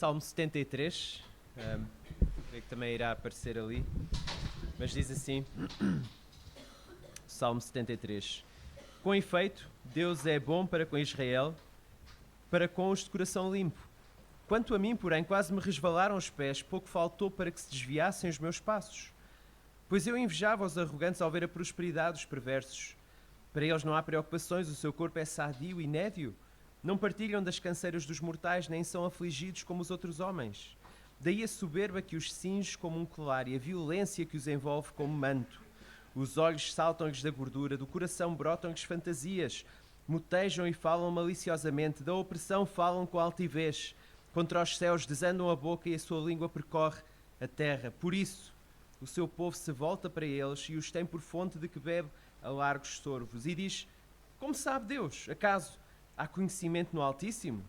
Salmo 73, creio que também irá aparecer ali, mas diz assim, Salmo 73. Com efeito, Deus é bom para com Israel, para com os de coração limpo. Quanto a mim, porém, quase me resvalaram os pés, pouco faltou para que se desviassem os meus passos. Pois eu invejava os arrogantes ao ver a prosperidade dos perversos. Para eles não há preocupações, o seu corpo é sadio e nédio. Não partilham das canseiras dos mortais, nem são afligidos como os outros homens. Daí a soberba que os cinge como um colar e a violência que os envolve como manto. Os olhos saltam-lhes da gordura, do coração brotam-lhes fantasias. Motejam e falam maliciosamente, da opressão falam com altivez. Contra os céus desandam a boca e a sua língua percorre a terra. Por isso, o seu povo se volta para eles e os tem por fonte de que bebe a largos sorvos. E diz, como sabe Deus? Acaso há conhecimento no Altíssimo?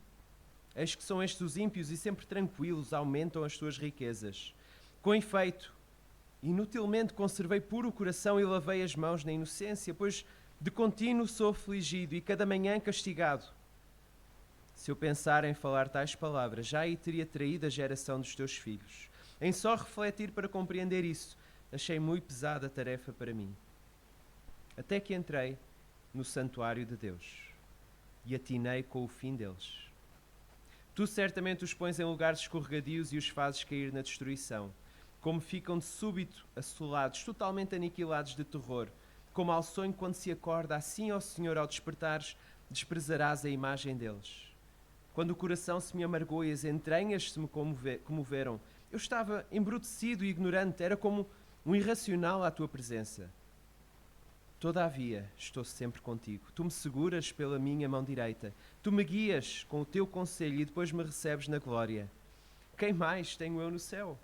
Eis que são estes os ímpios e sempre tranquilos aumentam as suas riquezas. Com efeito, inutilmente conservei puro o coração e lavei as mãos na inocência, pois de contínuo sou afligido e cada manhã castigado. Se eu pensar em falar tais palavras, já aí teria traído a geração dos teus filhos. Em só refletir para compreender isso, achei muito pesada a tarefa para mim. Até que entrei no santuário de Deus e atinei com o fim deles. Tu certamente os pões em lugares escorregadios e os fazes cair na destruição. Como ficam de súbito assolados, totalmente aniquilados de terror. Como ao sonho quando se acorda, assim, ó Senhor, ao despertares, desprezarás a imagem deles. Quando o coração se me amargou e as entranhas se me comoveram, eu estava embrutecido e ignorante, era como um irracional à tua presença. Todavia, estou sempre contigo. Tu me seguras pela minha mão direita. Tu me guias com o teu conselho e depois me recebes na glória. Quem mais tenho eu no céu?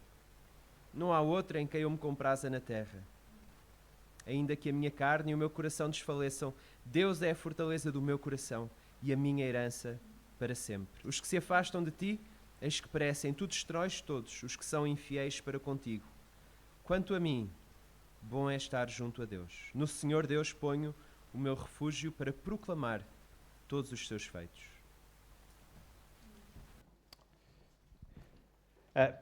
Não há outra em quem eu me compraza na terra. Ainda que a minha carne e o meu coração desfaleçam, Deus é a fortaleza do meu coração e a minha herança para sempre. Os que se afastam de ti, eis que perecem. Tu destróis todos os que são infiéis para contigo. Quanto a mim, bom é estar junto a Deus. No Senhor Deus ponho o meu refúgio para proclamar todos os seus feitos.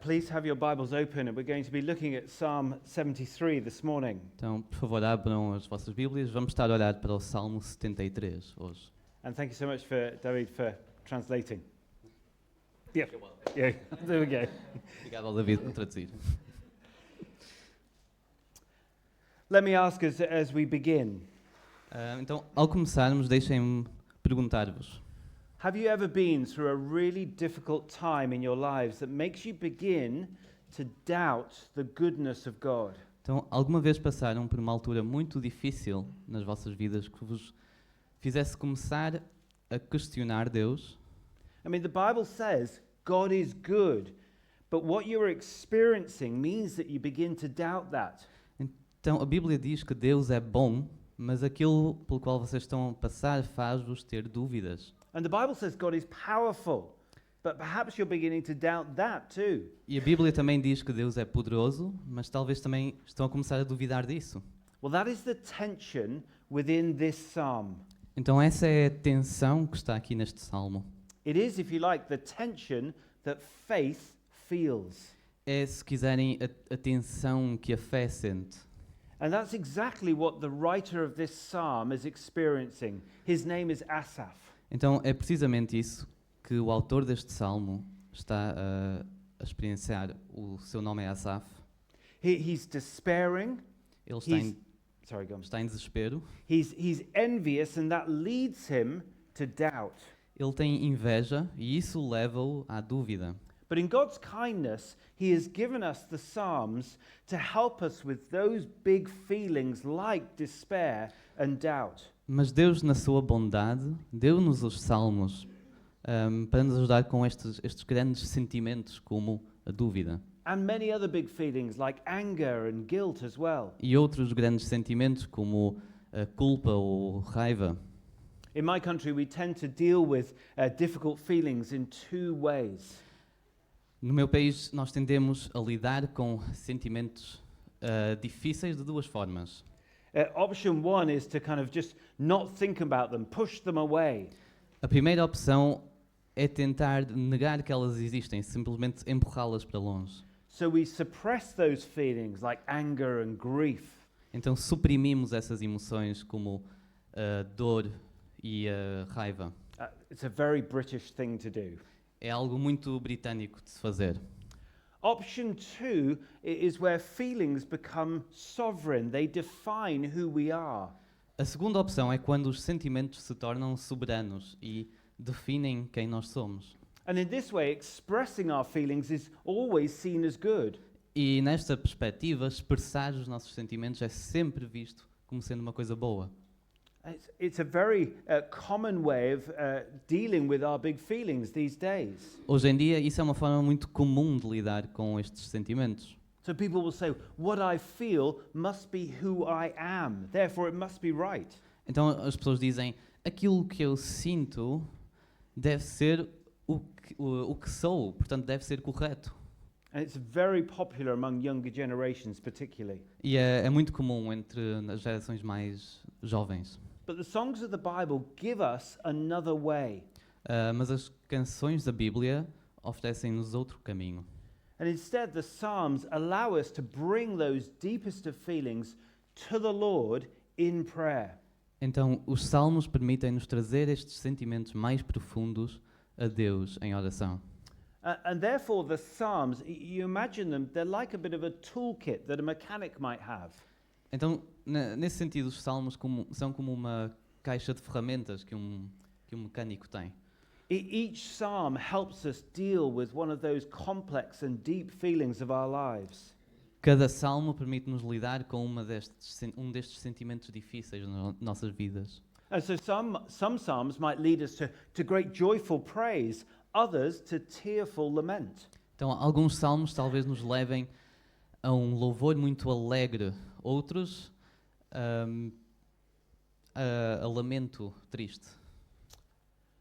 Please have your Bibles open, and we're going to be looking at Psalm 73 this morning. Então, por favor, abram as vossas Bíblias. Vamos estar a olhar para o Salmo 73 hoje. And thank you so much, David, for translating. Yeah, yeah, there we go. Obrigado ao David por traduzir. Let me ask us as we begin, Então, ao começarmos, deixem-me perguntar-vos. have you ever been through a really difficult time in your lives that makes you begin to doubt the goodness of God? Então, alguma vez passaram por uma altura muito difícil nas vossas vidas que vos fizesse começar a questionar Deus? I mean, the Bible says God is good, but what you're experiencing means that you begin to doubt that. Então, a Bíblia diz que Deus é bom, mas aquilo pelo qual vocês estão a passar faz-vos ter dúvidas. And the Bible says God is powerful, but perhaps you're beginning to doubt that too. E a Bíblia também diz que Deus é poderoso, mas talvez também estão a começar a duvidar disso. Well, that is the tension within this psalm. Então essa é a tensão que está aqui neste salmo. It is, if you like, the tension that faith feels. É, se quiserem, a tensão que a fé sente. And that's exactly what the writer of this psalm is experiencing. His name is Asaph. Então é precisamente isso que o autor deste salmo está a experienciar. O seu nome é Asaf. He's despairing. Ele está em desespero. He's envious, and that leads him to doubt. Ele tem inveja e isso leva-o à dúvida. But in God's kindness, He has given us the Psalms to help us with those big feelings like despair and doubt. Mas Deus, na sua bondade, deu-nos os salmos para nos ajudar com estes grandes sentimentos como a dúvida. And many other big feelings like anger and guilt as well. E outros grandes sentimentos como a culpa ou raiva. In my country, we tend to deal with difficult feelings in two ways. No meu país, nós tendemos a lidar com sentimentos difíceis de duas formas. Option one is to kind of just not think about them, push them away. A primeira opção é tentar negar que elas existem, simplesmente empurrá-las para longe. So we suppress those feelings like anger and grief. Então suprimimos essas emoções como dor e raiva. It's a very British thing to do. É algo muito britânico de se fazer. Option 2 is where feelings become sovereign. They define who we are. A segunda opção é quando os sentimentos se tornam soberanos e definem quem nós somos. And in this way, expressing our feelings is always seen as good. E nesta perspectiva, expressar os nossos sentimentos é sempre visto como sendo uma coisa boa. It's a very common way of dealing with our big feelings these days. Hoje em dia, isso é uma forma muito comum de lidar com estes sentimentos. So people will say, what I feel must be who I am, therefore it must be right. Então as pessoas dizem, aquilo que eu sinto deve ser o que sou, portanto deve ser correto. And it's very popular among younger generations particularly. E é muito comum entre as gerações mais jovens. But the songs of the Bible give us another way. Mas as canções da Bíblia oferecem-nos outro caminho. And instead, the Psalms allow us to bring those deepest of feelings to the Lord in prayer. Então, os salmos permitem-nos trazer estes sentimentos mais profundos a Deus em oração. And therefore, the Psalms, you imagine them, they're like a bit of a toolkit that a mechanic might have. Então, nesse sentido, os salmos são como uma caixa de ferramentas que um mecânico tem. Each psalm helps us deal with one of those complex and deep feelings of our lives. Cada salmo permite-nos lidar com um destes sentimentos difíceis nas nossas vidas. And so some psalms might lead us to great joyful praise, others to tearful lament. Então, alguns salmos talvez nos levem a um louvor muito alegre, outros a lamento triste.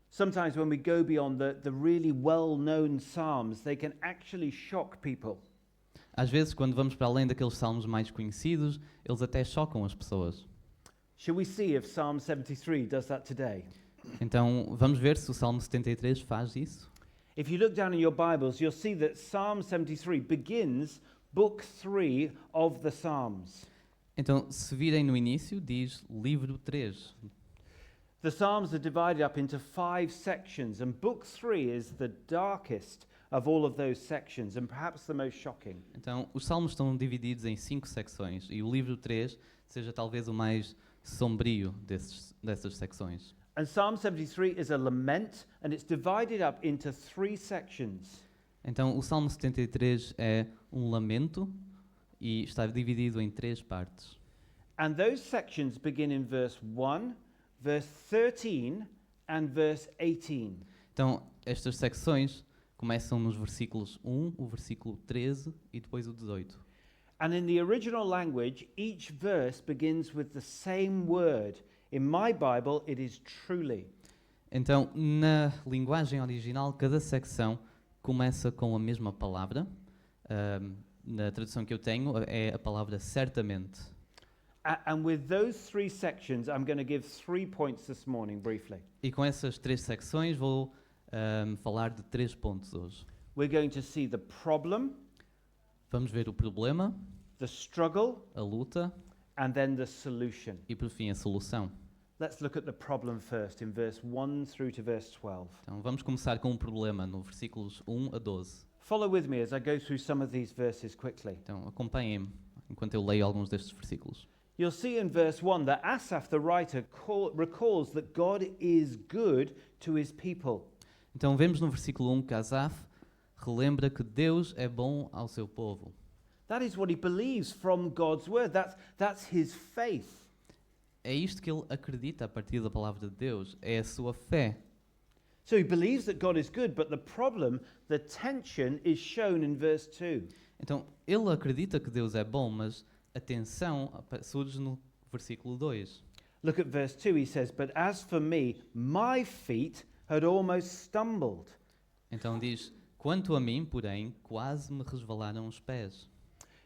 Sometimes when we go beyond the really well-known psalms, they can actually shock people. Às vezes, quando vamos para além daqueles salmos mais conhecidos, eles até chocam as pessoas. Shall we see if Psalm 73 does that today? Então, vamos ver se o Salmo 73 faz isso. If you look down in your Bibles, you'll see that Psalm 73 begins book 3 of the Psalms. Então, se virem no início, diz livro 3. The Psalms are divided up into 5 sections, and book 3 is the darkest of all of those sections, and perhaps the most shocking. Então, os salmos estão divididos em 5 secções, e o livro 3 seja talvez o mais sombrio dessas secções. And Psalm 73 is a lament, and it's divided up into 3 sections. Então, o Salmo 73 é um lamento e está dividido em 3 partes. And those sections begin in verse 1, verse 13, and verse 18. Então, estas secções começam nos versículos 1, o versículo 13 e depois o 18. And in the original language, each verse begins with the same word. In my Bible, it is truly. Então, na linguagem original, cada secção começa com a mesma palavra. Na tradução que eu tenho, é a palavra certamente. And with those 3 sections, I'm going to give 3 points this morning, briefly. E com essas 3 secções vou falar de 3 pontos hoje. We're going to see the problem, Vamos ver o problema, the struggle, a luta and then the solution. e, por fim, a solução. Let's look at the problem first, in verse 1 through to verse 12. Então, vamos começar com um problema no versículos 1 a 12. Follow with me as I go through some of these verses quickly. Então, acompanhem-me enquanto eu leio alguns destes versículos. You'll see in verse 1 that Asaph, the writer, recalls that God is good to his people. Então, vemos no versículo 1 que Asaf relembra que Deus é bom ao seu povo. That is what he believes from God's word. That's his faith. É isto que ele acredita a partir da palavra de Deus, é a sua fé. So he believes that God is good, but the problem, the tension, is shown in verse 2. Então, ele acredita que Deus é bom, mas a tensão surge no versículo 2. Look at verse 2, he says, "But as for me, my feet had almost stumbled." Então diz, quanto a mim, porém, quase me resvalaram os pés.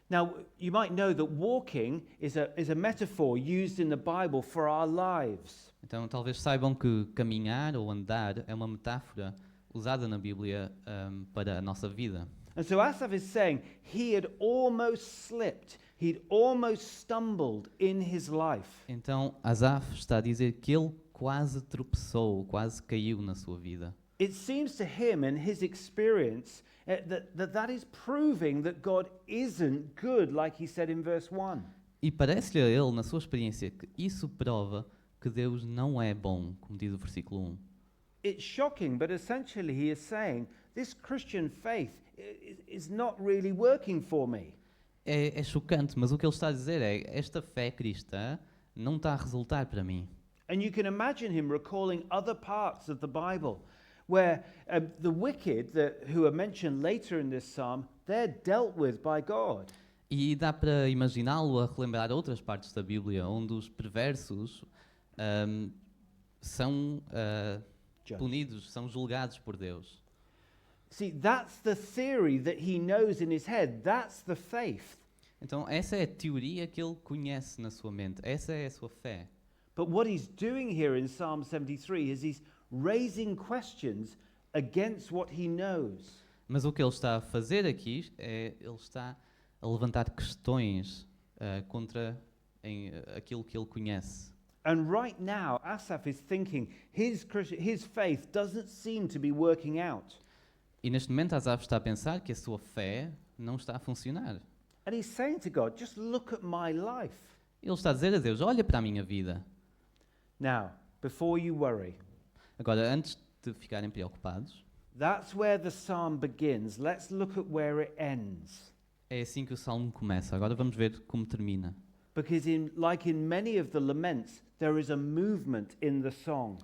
Now, you might know that walking is a metaphor used in the Bible for our lives. Então talvez saibam que caminhar ou andar é uma metáfora usada na Bíblia para a nossa vida. And so Asaph is saying he had almost slipped, he'd almost stumbled in his life. Então, Asaf está a dizer que ele quase tropeçou, quase caiu na sua vida. It seems to him and his experience that is proving that God isn't good, like he said in verse 1. E parece-lhe a ele, na sua experiência, que isso prova que Deus não é bom, como diz o versículo 1. It's shocking, but essentially he is saying this Christian faith is not really working for me. É chocante, mas o que ele está a dizer é: esta fé cristã não está a resultar para mim. And you can imagine him recalling other parts of the Bible where the wicked who are mentioned later in this psalm, they're dealt with by God. E dá para imaginá-lo a relembrar outras partes da Bíblia, onde os perversos são punidos, são julgados por Deus. See, that's the theory that he knows in his head. That's the faith. Então, essa é a teoria que ele conhece na sua mente. Essa é a sua fé. But what he's doing here in Psalm 73 is he's raising questions against what he knows. Mas o que ele está a fazer aqui é ele está a levantar questões contra aquilo que ele conhece. And right now, Asaph is thinking his faith doesn't seem to be working out. E neste momento Asaf está a pensar que a sua fé não está a funcionar. And he's saying to God, just look at my life. Ele está a dizer a Deus: olha para a minha vida. Now, before you worry, Agora, antes de ficarem preocupados, that's where the psalm begins. Let's look at where it ends. é assim que o salmo começa. Agora vamos ver como termina. Because like in many of the laments, there is a movement in the song.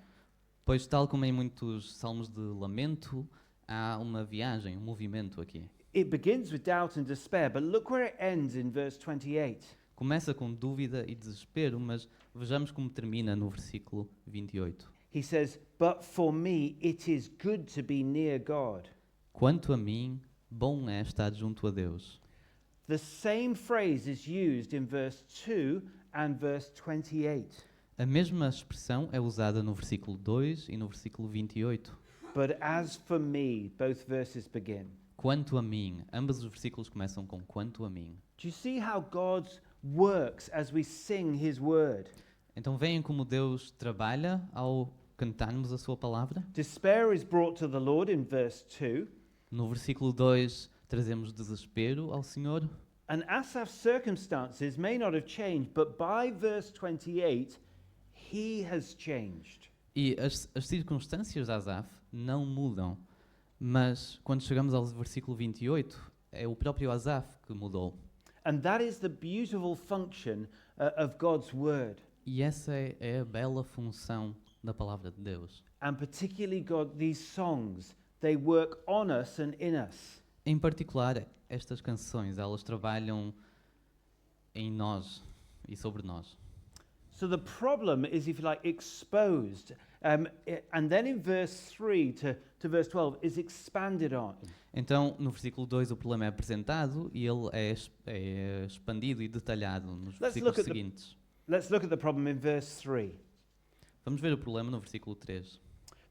Pois, tal como em muitos salmos de lamento, há uma viagem, um movimento aqui. It begins with doubt and despair, but look where it ends in verse 28. Começa com dúvida e desespero, mas vejamos como termina no versículo 28. He says, "But for me it is good to be near God." Quanto a mim, bom é estar junto a Deus. The same phrase is used in verse 2 and verse 28. A mesma expressão é usada no versículo 2 e no versículo 28. But as for me, both verses begin. Quanto a mim, ambos os versículos começam com quanto a mim. Do you see how God works as we sing his word? Então veem como Deus trabalha ao cantarmos a sua palavra. Despair is brought to the Lord in verse 2, No versículo 2 trazemos desespero ao Senhor. and Asaph's circumstances may not have changed, but by verse 28, he has changed. E as circunstâncias de Asaf não mudam. Mas quando chegamos ao versículo 28, é o próprio Asaf que mudou. And that is the beautiful function of God's word. E essa é a bela função da palavra de Deus. And particularly these songs, they work on us and in us. Em particular, estas canções, elas trabalham em nós e sobre nós. So the problem is, if you like, exposed. And then in verse 3 to verse 12 is expanded on. Então, no versículo 2, o problema é apresentado e ele é expandido e detalhado nos versículos seguintes. Let's look at the problem in verse 3. Vamos ver o problema no versículo 3.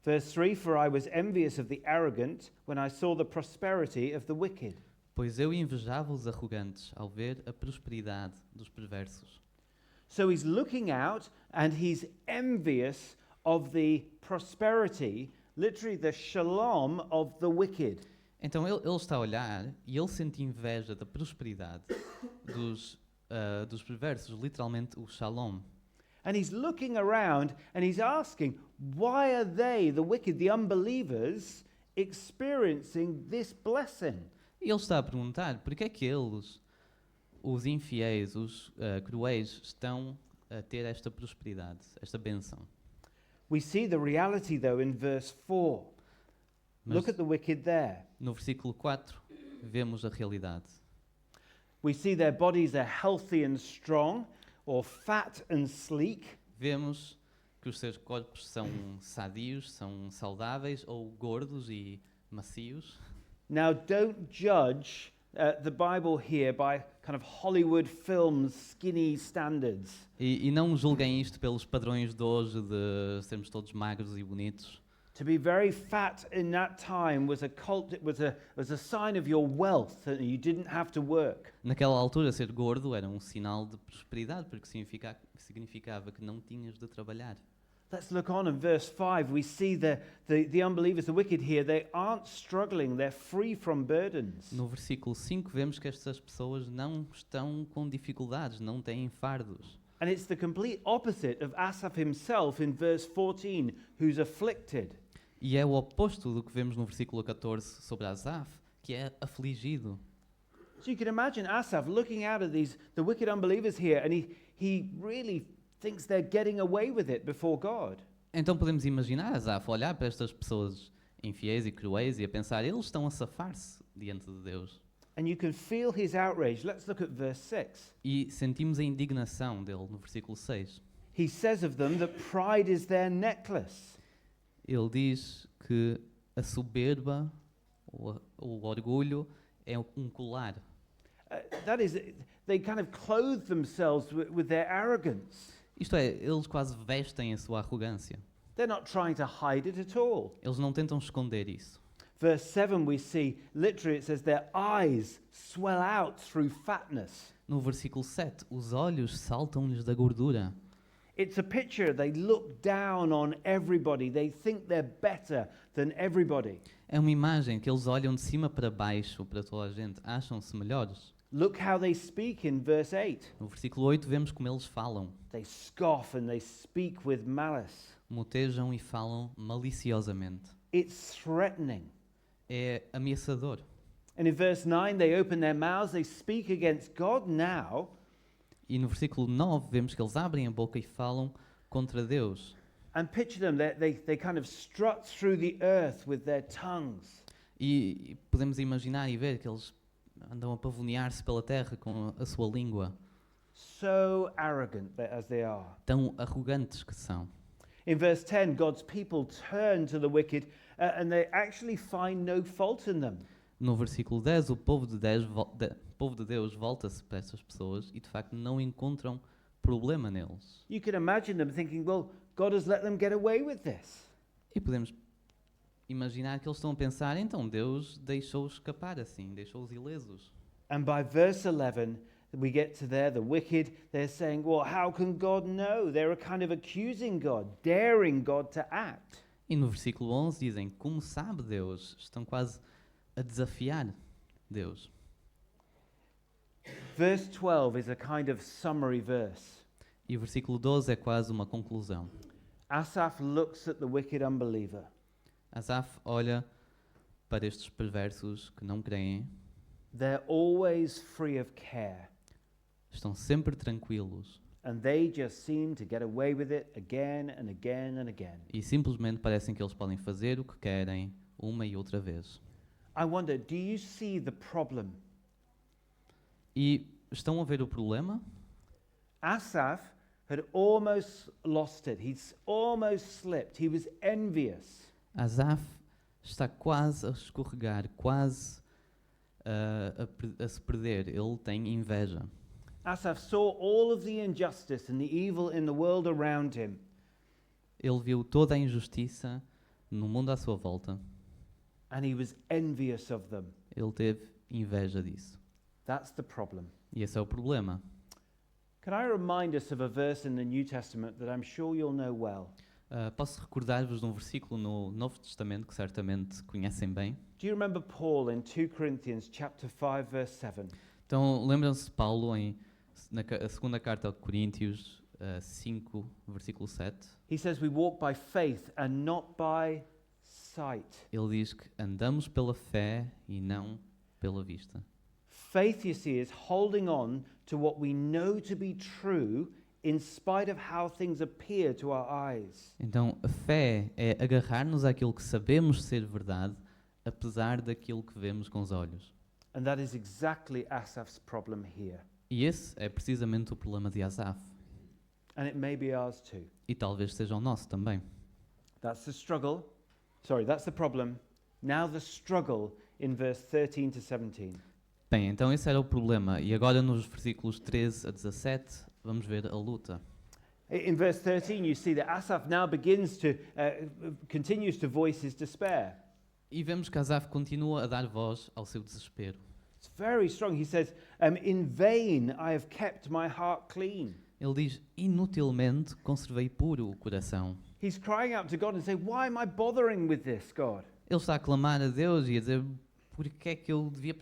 Verse 3, "For I was envious of the arrogant when I saw the prosperity of the wicked." Pois eu invejava os arrogantes ao ver a prosperidade dos perversos. So he's looking out and he's envious of the prosperity, literally the shalom of the wicked. Então ele está a olhar e ele sente inveja da prosperidade dos perversos, literalmente o shalom. And he's looking around and he's asking, why are they, the wicked, the unbelievers, experiencing this blessing? E ele está a perguntar por que é que eles, os infiéis, os cruéis, estão a ter esta prosperidade, esta bênção. We see the reality though in verse 4. Look at the wicked there. No versículo 4, vemos a realidade. We see their bodies are healthy and strong, or fat and sleek. Vemos que os seus corpos são sadios, são saudáveis, ou gordos e macios. Now don't judge the Bible here by kind of Hollywood films skinny standards. E não julguem isto pelos padrões de hoje, de sermos todos magros e bonitos. To be very fat in that time was a sign of your wealth, that you didn't have to work. Naquela altura, ser gordo era um sinal de prosperidade, porque significava que não tinhas de trabalhar. Let's look on in verse 5. We see the unbelievers, the wicked here, they aren't struggling, they're free from burdens. No versículo 5 vemos que estas pessoas não estão com dificuldades, não têm fardos. And it's the complete opposite of Asaph himself in verse 14, who's afflicted. E é o oposto do que vemos no versículo 14 sobre Asaf, que é afligido. So you can imagine Asaph looking out at the wicked unbelievers here, and he really thinks they're getting away with it before God. Então podemos imaginar Asaf olhar para estas pessoas infiéis e cruéis e a pensar, eles estão a safar-se diante de Deus. And you can feel his outrage. Let's look at verse 6. E sentimos a indignação dele no versículo 6. He says of them that pride is their necklace. Ele diz que a soberba, o orgulho, é um colar. That is, they kind of clothe themselves with their arrogance. Isto é, eles quase vestem a sua arrogância. They're not trying to hide it at all. Eles não tentam esconder isso. Verse 7 we see, literally it says, their eyes swell out through fatness. No versículo 7, os olhos saltam-lhes da gordura. It's a picture, they look down on everybody. They think they're better than everybody. É uma imagem que eles olham de cima para baixo para toda a gente, acham-se melhores. Look how they speak in verse 8. No versículo 8 vemos como eles falam. They scoff and they speak with malice. Motejam e falam maliciosamente. It's threatening. É ameaçador. And in verse 9, they open their mouths, they speak against God now. E no versículo 9 vemos que eles abrem a boca e falam contra Deus. And picture them, they kind of strut through the earth with their tongues. E podemos imaginar e ver que eles andam a pavonear-se pela terra com a sua língua. So arrogant as they are. Tão arrogantes que são. In verse 10, God's people turn to the wicked and they actually find no fault in them. No versículo 10, o povo de Deus volta-se para estas pessoas e de facto não encontram problema neles. You can imagine them thinking, well, God has let them get away with this. E podemos imaginar que eles estão a pensar, então Deus deixou-os escapar assim, deixou-os ilesos. And by verse 11, we get to there, the wicked, they're saying, well, how can God know? They're kind of accusing God, daring God to act. E no versículo 11 dizem, como sabe Deus? Estão quase a desafiar Deus. Verse 12 is a kind of summary verse. E o versículo 12 é quase uma conclusão. Asaph looks at the wicked unbeliever. Asaf olha para estes perversos que não creem, They're always free of care. estão sempre tranquilos And they just seem to get away with it again and again and again. e simplesmente parecem que eles podem fazer o que querem uma e outra vez. I wonder, do you see the problem? E estão a ver o problema? Asaph had almost lost it. He's almost slipped. He was envious. Asaf está quase a escorregar, quase a se perder. Ele tem inveja. Asaph saw all of the injustice and the evil in the world around him. Ele viu toda a injustiça no mundo à sua volta. And he was envious of them. Ele teve inveja disso. That's the problem. E esse é o problema. Can I remind us of a verse in the New Testament that I'm sure you'll know well? Posso recordar-vos de um versículo no Novo Testamento que certamente conhecem bem. Do you remember Paul in 2 Corinthians chapter 5 verse 7? Então, lembram-se de Paulo na segunda carta aos Coríntios 5, versículo 7? He says we walk by faith and not by sight. Ele diz que andamos pela fé e não pela vista. Faith, you see, is holding on to what we know to be true in spite of how things appear to our eyes. Então, a fé é agarrar-nos àquilo que sabemos ser verdade, apesar daquilo que vemos com os olhos. And that is exactly Asaph's problem here. E esse é precisamente o problema de Asaf. And it may be ours too. E talvez seja o nosso também. That's the struggle. Sorry, that's the problem. Now the struggle in verse 13 to 17. Bem, então esse era o problema. E agora nos versículos 13 a 17 vamos ver a luta. In verse 13, you see that Asaph now continues to voice his despair. E vemos que Asaf continua a dar voz ao seu desespero. It's very strong. He says, in vain I have kept my heart clean. Ele diz, inutilmente conservei puro o coração. He's crying out to God and saying, why am I bothering with this, God? Ele está a clamar a Deus e a dizer, por que é que eu devia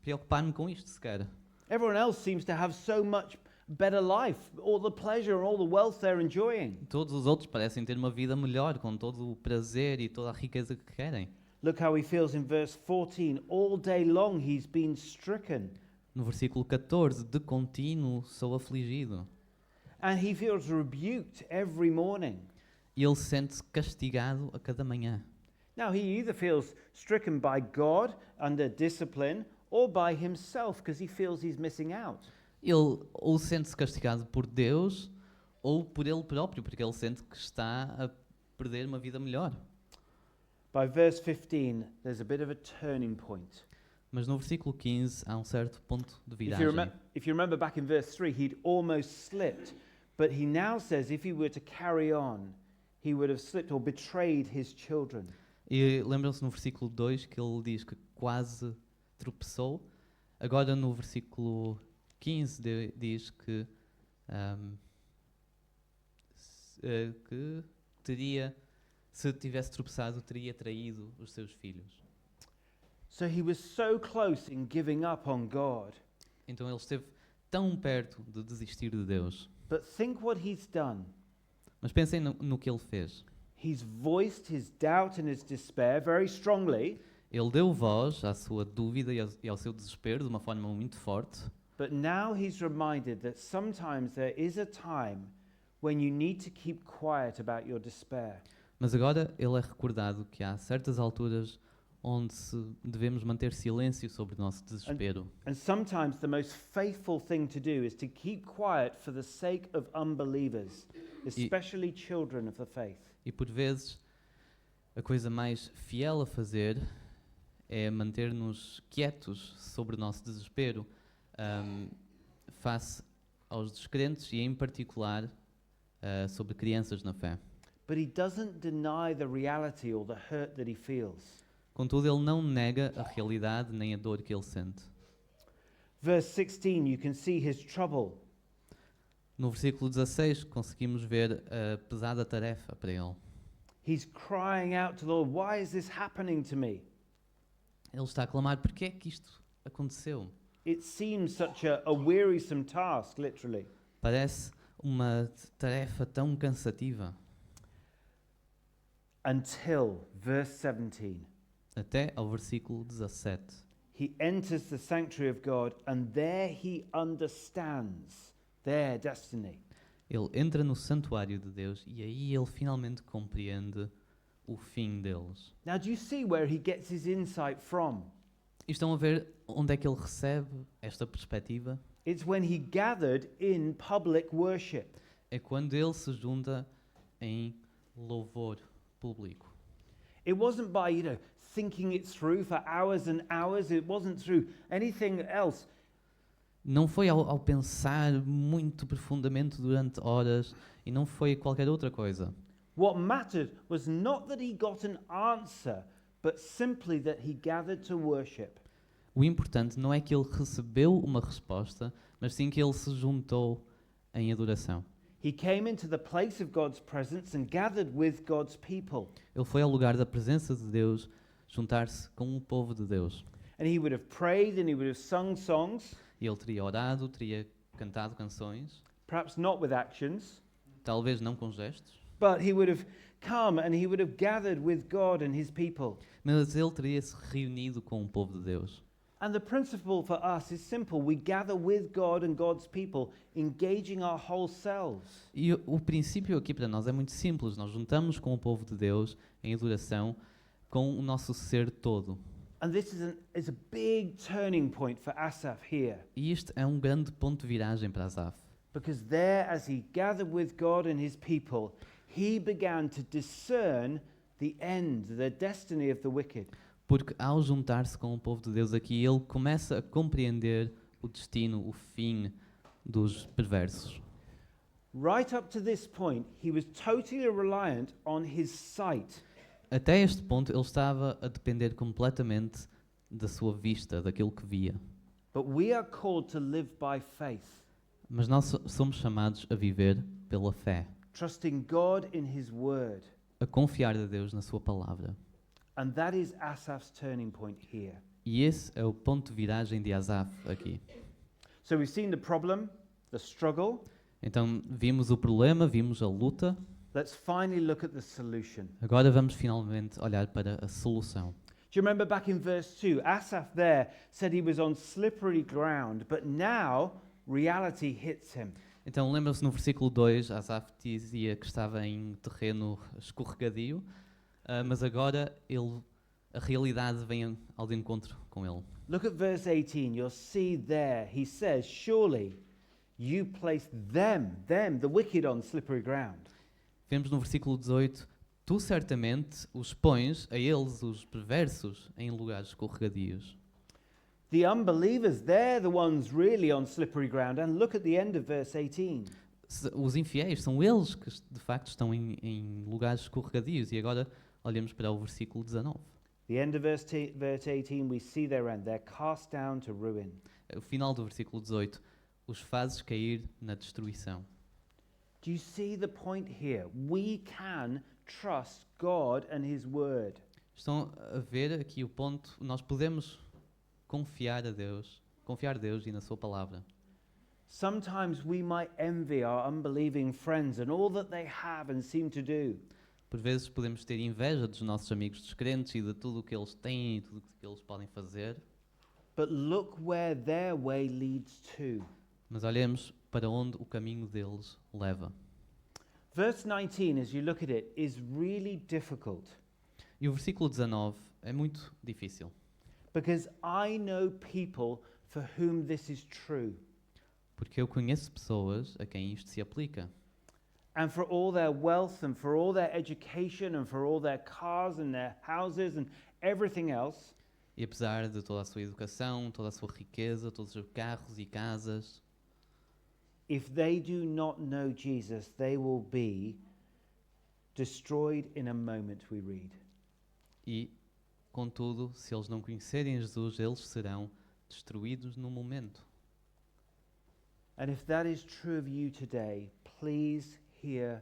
preocupar-me com isto sequer? Everyone else seems to have so much better life, all the pleasure and all the wealth they're enjoying. Todos os outros parecem ter uma vida melhor, com todo o prazer e toda a riqueza que querem. Look how he feels in verse 14. All day long he's been stricken. No versículo 14, de contínuo sou afligido. And he feels rebuked every morning. E ele sente-se castigado a cada manhã. Now he either feels stricken by God under discipline or by himself because he feels he's missing out. Ele ou sente-se castigado por Deus ou por ele próprio, porque ele sente que está a perder uma vida melhor. By verse 15, there's a bit of a turning point. Mas no versículo 15 há um certo ponto de If viragem. you remember back in verse 3, he'd almost slipped. But he now says if he were to carry on, he would have slipped or betrayed his children. E lembram-se no versículo 2 que ele diz que quase tropeçou. Agora no versículo 15 diz que teria, se tivesse tropeçado, teria traído os seus filhos. So he was so close in giving up on God. Então ele esteve tão perto de desistir de Deus. But think what he's done. Mas pensem no que ele fez. He's voiced his doubt and his despair very strongly. Ele deu voz à sua dúvida e ao seu desespero de uma forma muito forte. But now he's reminded that sometimes there is a time when you need to keep quiet about your despair. Mas agora ele é recordado que há certas alturas onde devemos manter silêncio sobre o nosso desespero. And sometimes the most faithful thing to do is to keep quiet for the sake of unbelievers, especially children of the faith. E por vezes a coisa mais fiel a fazer é manter-nos quietos sobre o nosso desespero face aos descrentes e em particular sobre crianças na fé. But he doesn't deny the reality or the hurt that he feels. Contudo, ele não nega a realidade nem a dor que ele sente. Verse 16, you can see his trouble. No versículo 16 conseguimos ver a pesada tarefa para ele. He's crying out to the Lord, why is this happening to me? Ele está a clamar, porquê é que isto aconteceu? It seems such a wearisome task, literally. Parece uma tarefa tão cansativa. Until verse 17. Até ao versículo 17. He enters the sanctuary of God and there he understands their destiny. Ele entra no santuário de Deus e aí ele finalmente compreende o fim deles. Now, do you see where he gets his insight from? E estão a ver onde é que ele recebe esta perspectiva? It's when he gathered in public worship. É quando ele se junta em louvor público. It wasn't by, thinking it through for hours and hours. It wasn't through anything else. Não foi ao pensar muito profundamente durante horas e não foi qualquer outra coisa. What mattered was not that he got an answer, but simply that he gathered to worship. O importante não é que ele recebeu uma resposta, mas sim que ele se juntou em adoração. He came into the place of God's presence and gathered with God's people. Ele foi ao lugar da presença de Deus, juntar-se com o povo de Deus. And he would have prayed and he would have sung songs, E ele teria orado, teria cantado canções, perhaps not with actions, talvez não com gestos, but he would have come and he would have gathered with God and his people. mas ele teria se reunido com o povo de Deus. And the principle for us is simple. We gather with God and God's people, engaging our whole selves. E o princípio aqui para nós é muito simples. Nós juntamos com o povo de Deus em adoração com o nosso ser todo. And this is a big turning point for Asaph here. E isto é um grande ponto de viragem para Asaf. Because there, as he gathered with God and his people, he began to discern the end, the destiny of the wicked. Porque ao juntar-se com o povo de Deus aqui, ele começa a compreender o destino, o fim dos perversos. Right up to this point, he was totally reliant on his sight. Até este ponto, ele estava a depender completamente da sua vista, daquilo que via. But we are called to live by faith, Mas nós somos chamados a viver pela fé, trusting God in his word. a confiar a Deus na sua palavra. And that is Asaph's turning point here. E esse é o ponto de viragem de Asaf aqui. So we've seen the problem, the struggle. Então vimos o problema, vimos a luta, Let's finally look at the solution. agora vamos finalmente olhar para a solução. Do you remember back in verse 2? Asaph there said he was on slippery ground, but now reality hits him. Então lembram-se no versículo 2, Asaf dizia que estava em terreno escorregadio, mas agora a realidade vem ao de encontro com ele. Look at verse 18. You'll see there, he says, surely you placed them, the wicked, on slippery ground. Vemos no versículo 18, tu certamente os pões, a eles, os perversos, em lugares escorregadios. The unbelievers, they're the ones really on slippery ground. And look at the end of verse 18. Os infiéis são eles que de facto estão em lugares escorregadios. E agora olhamos para o versículo 19. The end of verse 18, we see their end. They're cast down to ruin. O final do versículo 18, os fazes cair na destruição. Do you see the point here? We can trust God and his word. Estão a ver aqui o ponto, nós podemos confiar Deus e na sua palavra. Sometimes we might envy our unbelieving friends and all that they have and seem to do. Por vezes podemos ter inveja dos nossos amigos descrentes e de tudo o que eles têm e tudo o que eles podem fazer. But look where their way leads to. Mas olhemos para onde o caminho deles leva. Verse 19, as you look at it, is really difficult E o versículo 19 é muito difícil. because I know people for whom this is true. Porque eu conheço pessoas a quem isto se aplica. And for all their wealth and for all their education and for all their cars and their houses and everything else, E apesar de toda a sua educação, toda a sua riqueza, todos os seus carros e casas, if they do not know Jesus, they will be destroyed in a moment, we read. e, contudo, se eles não conhecerem Jesus, eles serão destruídos no momento. And if that is true of you today, please hear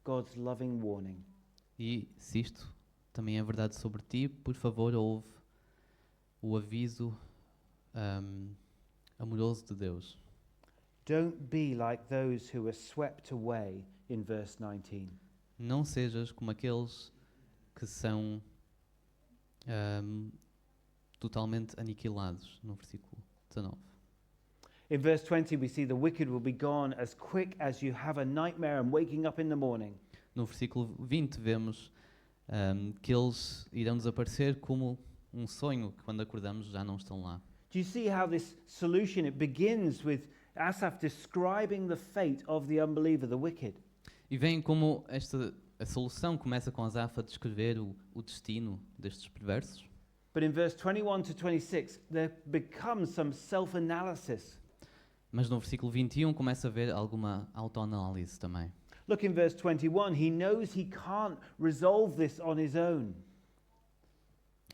God's loving warning. E se isto também é verdade sobre ti, por favor, ouve o aviso amoroso de Deus. Don't be like those who were swept away in verse 19. Não sejas como aqueles que são totalmente aniquilados, no versículo 19. In verse 20, we see the wicked will be gone as quick as you have a nightmare and waking up in the morning. No versículo 20 vemos que eles irão desaparecer como um sonho, que quando acordamos já não estão lá. Do you see how this solution, it begins with Asaph describing the fate of the unbeliever, the wicked. E veem como a solução começa com Asaf a descrever o destino destes perversos. But in verse 21 to 26, there becomes some self-analysis. Mas no versículo 21 começa a haver alguma autoanálise também. Look in verse 21, he knows he can't resolve this on his own.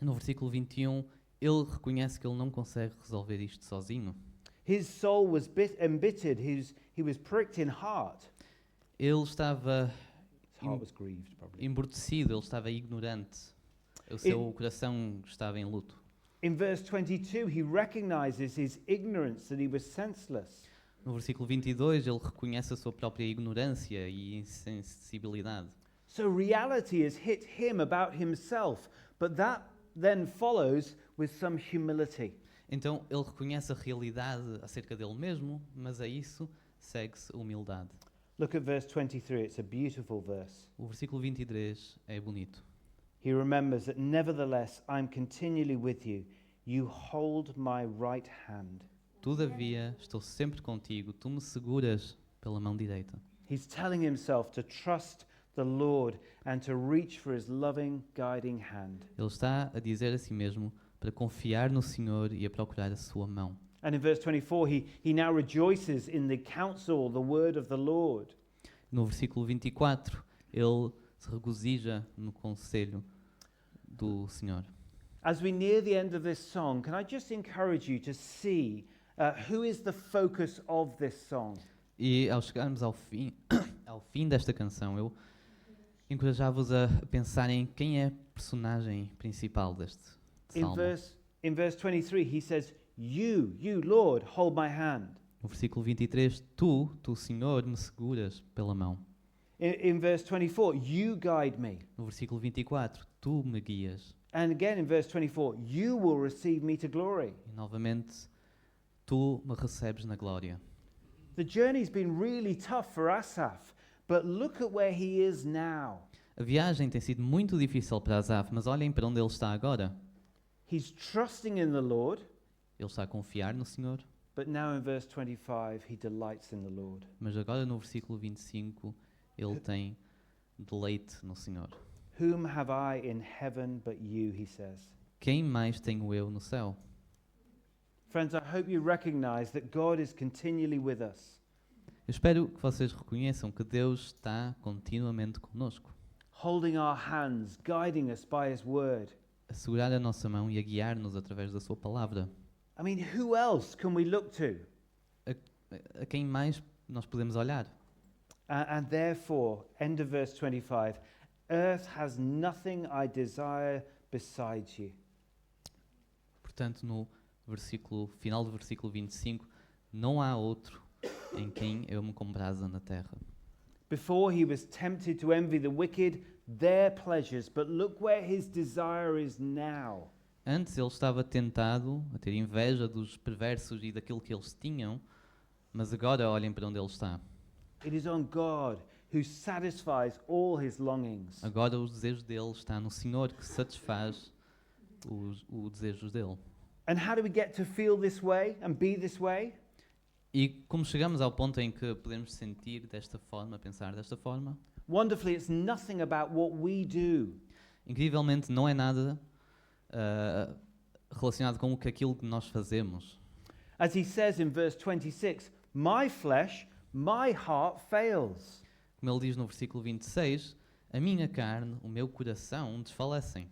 No versículo 21, ele reconhece que ele não consegue resolver isto sozinho. His soul was embittered, he was pricked in heart. Ele estava His heart was grieved, probably. embrutecido, ele estava ignorante. O seu coração estava em luto. In verse 22, he recognizes his ignorance, that he was senseless. No versículo 22, ele reconhece a sua própria ignorância e insensibilidade. So reality has hit him about himself, but that then follows with some humility. Então ele reconhece a realidade acerca dele mesmo, mas a isso segue-se a humildade. Look at verse 23, it's a beautiful verse. O versículo 23 é bonito. He remembers that nevertheless I'm continually with you. You hold my right hand. Todavia, estou sempre contigo, tu me seguras pela mão direita. He's telling himself to trust the Lord and to reach for his loving, guiding hand. Ele está a dizer a si mesmo para confiar no Senhor e a procurar a sua mão. And in verse 24, he now rejoices in the counsel, the word of the Lord. No versículo 24, ele se regozija no conselho do Senhor. As we near the end of this song, can I just encourage you to see who is the focus of this song? E ao chegarmos ao fim, ao fim desta canção, eu encorajava-vos a pensar em quem é a personagem principal deste salmo. In verse 23, he says, You, Lord, hold my hand. No versículo 23, tu, Senhor, me seguras pela mão. In verse 24, You guide me. No versículo 24, tu me guias. And again in verse 24, You will receive me to glory. E novamente, tu me recebes na glória. The journey's been really tough for Asaph, but look at where he is now. A viagem tem sido muito difícil para Asaf, mas olhem para onde ele está agora. He's trusting in the Lord, Ele está a confiar no Senhor, but now in verse 25, he delights in the Lord. mas agora no versículo 25, ele tem deleite no Senhor. Whom have I in heaven but you, he says. Quem mais tenho eu no céu? Friends, I hope you recognize that God is continually with us, Eu espero que vocês reconheçam que Deus está continuamente conosco, holding our hands, guiding us by his word. a segurar a nossa mão e a guiar-nos através da sua palavra. I mean, who else can we look to? A quem mais nós podemos olhar? And therefore, end of verse 25, earth has nothing I desire besides you. Portanto, no final do versículo 25, não há outro em quem eu me compraza na terra. Before he was tempted to envy the wicked, their pleasures, but look where his desire is now. Antes ele estava tentado a ter inveja dos perversos e daquilo que eles tinham, mas agora olhem para onde ele está. It is on God who satisfies all his longings. Agora os desejos dele está no Senhor que satisfaz os desejos dele. And how do we get to feel this way and be this way? E como chegamos ao ponto em que podemos sentir desta forma, pensar desta forma, Wonderfully, it's nothing about what we do. incrivelmente não é nada relacionado com aquilo que nós fazemos. As he says in verse 26, my flesh, my heart fails. Como ele diz no versículo 26, a minha carne, o meu coração desfalecem.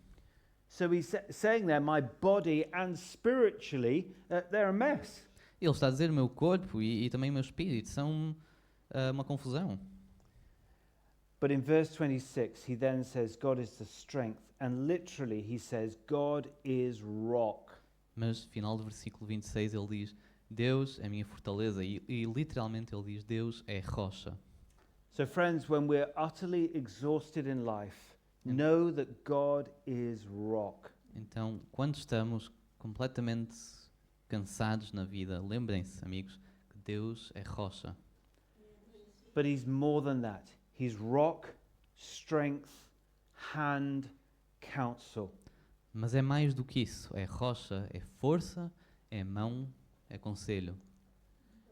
So he's saying there, my body and spiritually, they're a mess. Ele está a dizer o meu corpo e também o meu espírito são uma confusão. But in verse 26, he then says, God is the strength. And literally, he says, God is rock. Mas, final do versículo 26, ele diz, Deus é a minha fortaleza. E literalmente ele diz, Deus é rocha. So friends, when we're utterly exhausted in life, know that God is rock. Então, quando estamos completamente cansados na vida, lembrem-se, amigos, que Deus é rocha. But he's more than that. He's rock, strength, hand, counsel. Mas é mais do que isso. É rocha, é força, é mão, é conselho.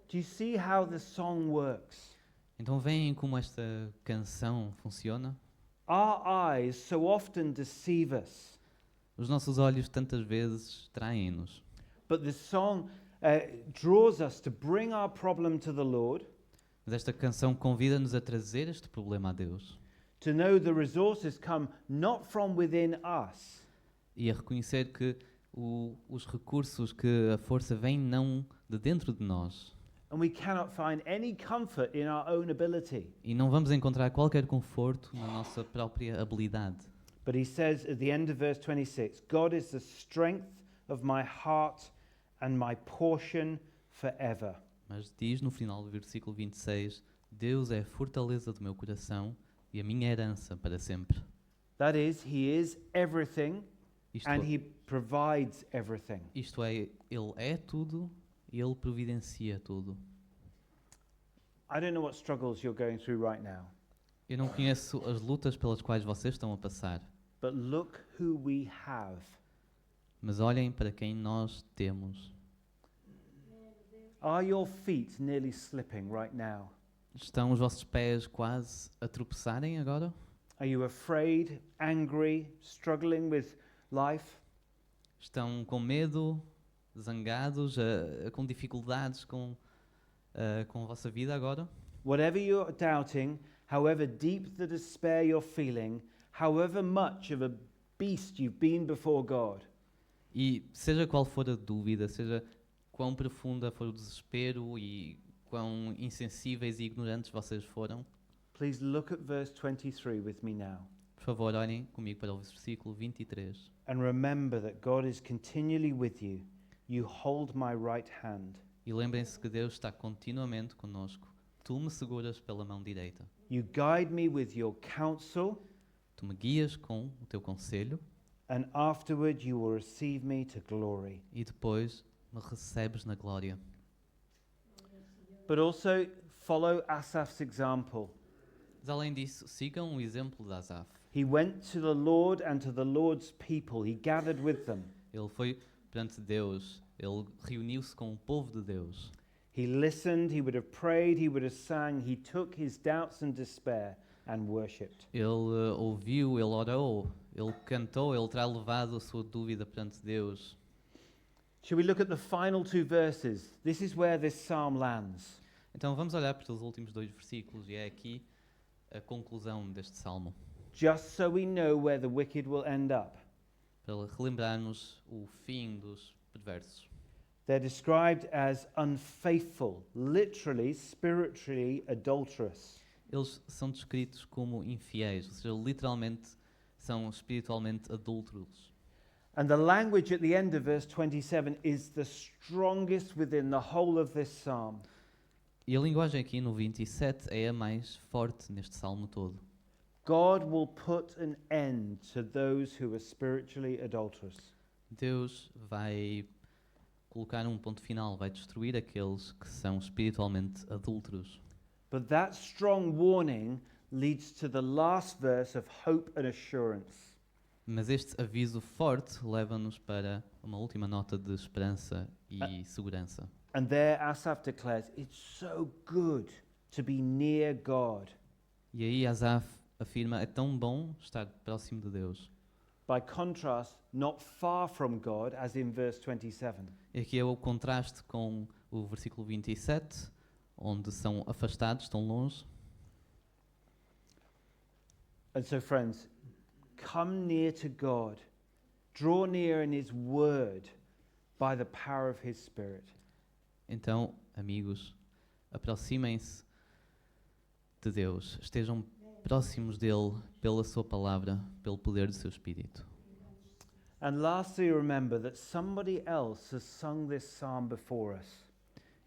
Do you see how the song works? Então veem como esta canção funciona? Our eyes so often deceive us, Os nossos olhos tantas vezes traem-nos. but the song draws us to bring our problem to the Lord, Mas esta canção convida-nos a trazer este problema a Deus to know the resources come not from within us, e a reconhecer que os recursos, que a força vem não de dentro de nós. and we cannot find any comfort in our own ability. E não vamos encontrar qualquer conforto na nossa própria habilidade. But he says at the end of verse 26, God is the strength of my heart and my portion forever. Mas diz no final do versículo 26, Deus é a fortaleza do meu coração e a minha herança para sempre. That is, he is everything Isto, and he provides everything. isto é, Ele é tudo e Ele providencia tudo. I don't know what struggles you're going through right now, Eu não conheço as lutas pelas quais vocês estão a passar, but look who we have. mas olhem para quem nós temos. Are your feet nearly slipping right now? Estão os vossos pés quase a tropeçarem agora? Are you afraid, angry, struggling with life? Estão com medo, zangados, com dificuldades com a vossa vida agora? Whatever you're doubting, however deep the despair you're feeling, however much of a beast you've been before God, E seja qual for a dúvida, seja quão profunda for o desespero e quão insensíveis e ignorantes vocês foram, please look at verse 23 with me now. por favor, olhem comigo para o versículo 23. And remember that God is continually with you. You hold my right hand. E lembrem-se que Deus está continuamente conosco. Tu me seguras pela mão direita. You guide me with your counsel, Tu me guias com o teu conselho and afterward you will receive me to glory. e depois me recebes na glória. But also follow Asaph's example. Mas além disso, sigam o exemplo de Asaf. He went to the Lord and to the Lord's people. He gathered with them. Ele foi perante Deus, ele reuniu-se com o povo de Deus. He listened, he would have prayed, he would have sang. He took his doubts and despair and worshipped. Ele ouviu, ele orou, ele cantou, ele terá levado a sua dúvida perante Deus. Shall we look at the final two verses? This is where this psalm lands. Então vamos olhar para os últimos 2 versículos e é aqui a conclusão deste salmo, Just so we know where the wicked will end up. para relembrarmos o fim dos perversos. They're described as unfaithful, literally, spiritually adulterous. Eles são descritos como infiéis, ou seja, literalmente são espiritualmente adúlteros. And the language at the end of verse 27 is the strongest within the whole of this psalm. E a linguagem aqui no 27 é a mais forte neste salmo todo. God will put an end to those who are spiritually adulterous. Deus vai colocar um ponto final, vai destruir aqueles que são espiritualmente adúlteros. But that strong warning leads to the last verse of hope and assurance. Mas este aviso forte leva-nos para uma última nota de esperança e segurança. And there Asaph declares, it's so good to be near God. E aí Asaf afirma, é tão bom estar próximo de Deus. By contrast, not far from God, as in verse 27. E aqui é o contraste com o versículo 27, onde são afastados, estão longe. And so, friends, come near to God. Draw near in His Word by the power of His Spirit. Então, amigos, aproximem-se de Deus, estejam próximos dele pela sua palavra, pelo poder do seu Espírito. And lastly, remember that somebody else has sung this psalm before us.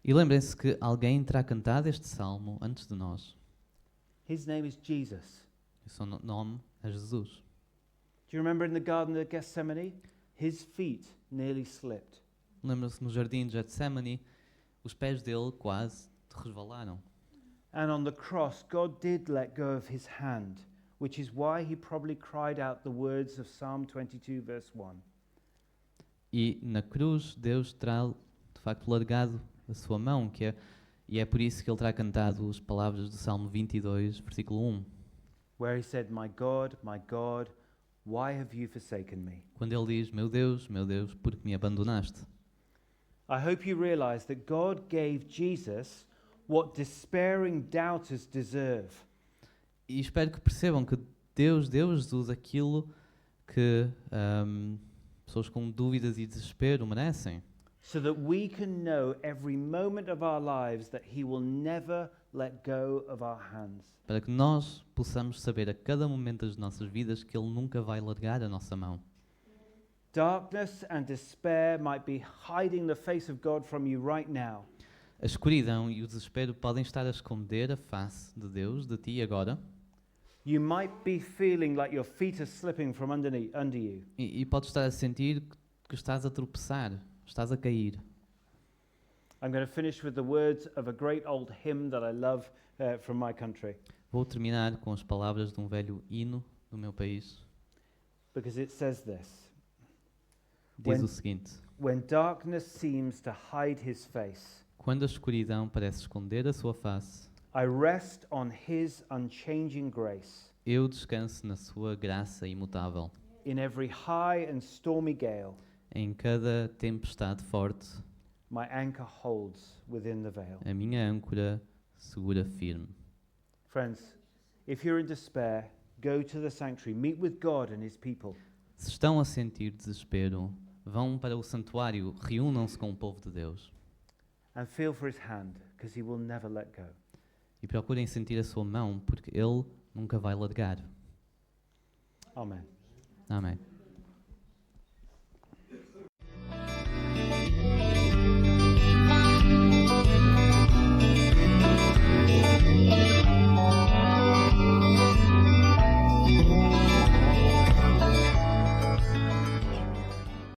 E lembrem-se que alguém terá cantado este salmo antes de nós. His name is Jesus. O seu nome é Jesus. Do you remember in the Garden of Gethsemane? His feet nearly slipped. Lembra-se no jardim de Getsemane, os pés dele quase resvalaram. And on the cross, God did let go of his hand, which is why he probably cried out the words of Psalm 22, verse 1. E na cruz Deus terá de facto largado a sua mão, e é por isso que ele terá cantado as palavras do Salmo 22, versículo 1. Where he said, my God, why have you forsaken me? Quando ele diz, meu Deus, por que me abandonaste? I hope you realize that God gave Jesus what despairing doubters deserve. E espero que percebam que Deus deu a Jesus aquilo que pessoas com dúvidas e desespero merecem. So that we can know every moment of our lives that he will never let go of our hands. Para que nós possamos saber a cada momento das nossas vidas que Ele nunca vai largar a nossa mão. Darkness and despair might be hiding the face of God from you right now. A escuridão e o desespero podem estar a esconder a face de Deus de ti agora. You might be feeling like your feet are slipping from under you. E podes estar a sentir que estás a tropeçar, estás a cair. I'm going to finish with the words of a great old hymn that I love from my country. Vou terminar com as palavras de um velho hino do meu país. Because it says this. Diz o seguinte: When darkness seems to hide his face, quando a escuridão parece esconder a sua face, I rest on his unchanging grace. eu descanso na sua graça imutável. In every high and stormy gale, Em cada tempestade forte, my anchor holds within the veil. a minha âncora segura firme. Friends, If you're in despair, go to the sanctuary, meet with God and his people. Se estão a sentir desespero, vão para o santuário, reúnam-se com o povo de Deus. And feel for his hand, because he will never let go. E procurem sentir a sua mão, porque Ele nunca vai largar. Amen. Amém.